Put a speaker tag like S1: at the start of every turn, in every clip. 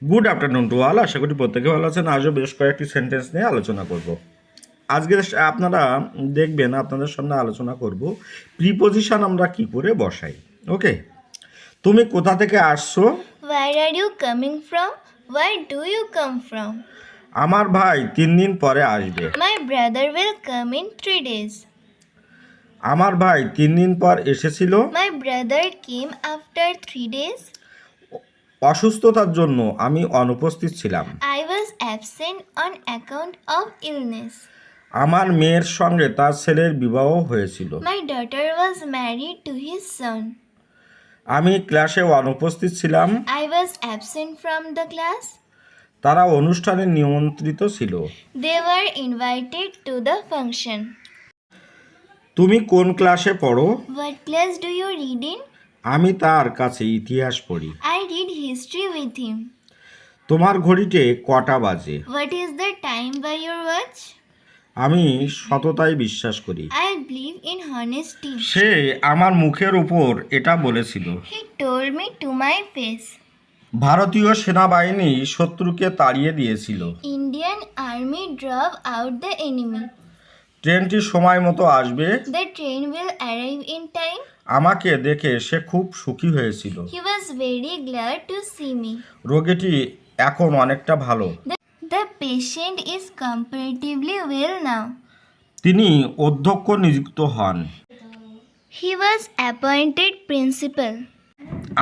S1: Good afternoon to all. আশা করি প্রত্যেকে ভালো আছেন। আজও বেশ কয়েকটি সেন্টেন্স নিয়ে আলোচনা করব। আজকে আপনারা দেখবেন, আপনাদের সামনে আলোচনা করব প্রিপোজিশন আমরা কি করে বসাই। ওকে, তুমি কোথা থেকে আসছো?
S2: Where are you coming from? Where do you come from?
S1: আমার ভাই 3 দিন পরে আসবে।
S2: My brother will come in 3 days.
S1: আমার ভাই 3 দিন পর এসেছিল।
S2: My brother came after 3 days.
S1: অসুস্থতার জন্য আমি অনুপস্থিত ছিলাম।
S2: I was absent on account of illness.
S1: আমার মেয়ের সঙ্গে তার ছেলের বিবাহ হয়েছিল।
S2: My daughter was married to his son.
S1: আমি ক্লাসে অনুপস্থিত ছিলাম।
S2: I was absent from the class.
S1: তারা অনুষ্ঠানে নিমন্ত্রিত ছিল।
S2: They were invited to the function.
S1: তুমি কোন ক্লাসে পড়ো?
S2: What class do you read in?
S1: আমি তার কাছে ইতিহাস পড়ি।
S2: I read history with him.
S1: তোমার ঘড়িতে কটা বাজে?
S2: What is the time by your watch?
S1: আমি সততায় বিশ্বাস করি।
S2: I believe in honesty.
S1: সে আমার মুখের উপর এটা বলেছিল।
S2: He told me to my face.
S1: ভারতীয় সেনাবাহিনী শত্রুকে তাড়িয়ে দিয়েছিল।
S2: Indian army drove out the enemy.
S1: ট্রেনটি সময় মতো আসবে।
S2: The train will arrive in time.
S1: আমাকে দেখে সে খুব সুখী হয়েছিল।
S2: He was very glad to see me.
S1: রোগীটি এখন অনেকটা ভালো।
S2: The patient is comparatively well now.
S1: তিনি অধ্যক্ষ নিযুক্ত হন।
S2: He was appointed principal.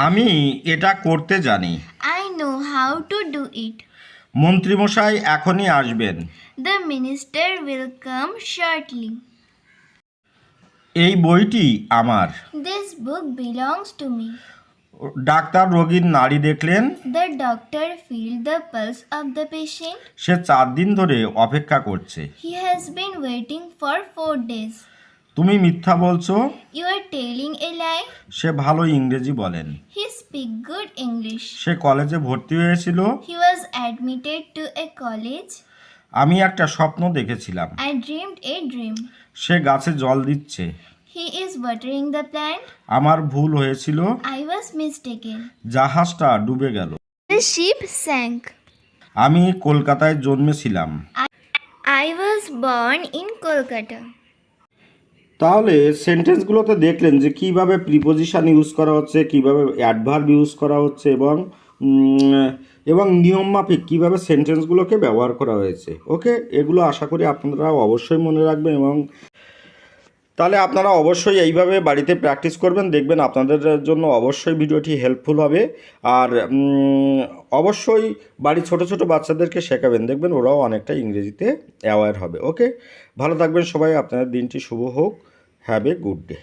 S1: আমি এটা করতে জানি।
S2: I know how to do it.
S1: মন্ত্রীমশাই এখনই আসবেন।
S2: The minister will come shortly.
S1: এই বইটি আমার।
S2: This book belongs to me.
S1: Doctor রোগীর নাড়ি দেখলেন।
S2: The doctor felt the pulse of the patient.
S1: সে 4 দিন ধরে অপেক্ষা করছে।
S2: He has been waiting for 4 days.
S1: তুমি মিথ্যা বলছো।
S2: You are telling a lie.
S1: সে ভালো ইংরেজি বলেন।
S2: He speaks good English.
S1: সে কলেজে ভর্তি হয়েছিল।
S2: He was admitted to a college.
S1: আমি একটা স্বপ্ন দেখেছিলাম।
S2: I dreamed a dream.
S1: সে গাছে জল দিচ্ছে।
S2: He is watering the plant.
S1: আমার ভুল হয়েছিল।
S2: I was mistaken.
S1: জাহাজটা ডুবে গেল।
S2: The ship sank.
S1: আমি কলকাতায় জন্মেছিলাম।
S2: I was born in Kolkata.
S1: তাহলে সেন্টেন্সগুলোতে দেখলেন যে কিভাবে প্রিপোজিশন ইউজ করা হচ্ছে, কিভাবে অ্যাডভার্ব ইউজ করা হচ্ছে এবং নিয়ম মাফিক কীভাবে সেন্টেন্সগুলোকে ব্যবহার করা হয়েছে। ওকে, এগুলো আশা করি আপনারা অবশ্যই মনে রাখবেন এবং তাহলে আপনারা অবশ্যই এইভাবে বাড়িতে প্র্যাকটিস করবেন। দেখবেন আপনাদের জন্য অবশ্যই ভিডিওটি হেল্পফুল হবে। আর অবশ্যই বাড়ির ছোট ছোট বাচ্চাদেরকে শেখাবেন, দেখবেন ওরাও অনেকটা ইংরেজিতে অ্যাওয়্যার হবে। ওকে, ভালো থাকবেন সবাই। আপনাদের দিনটি শুভ হোক। Have a good day.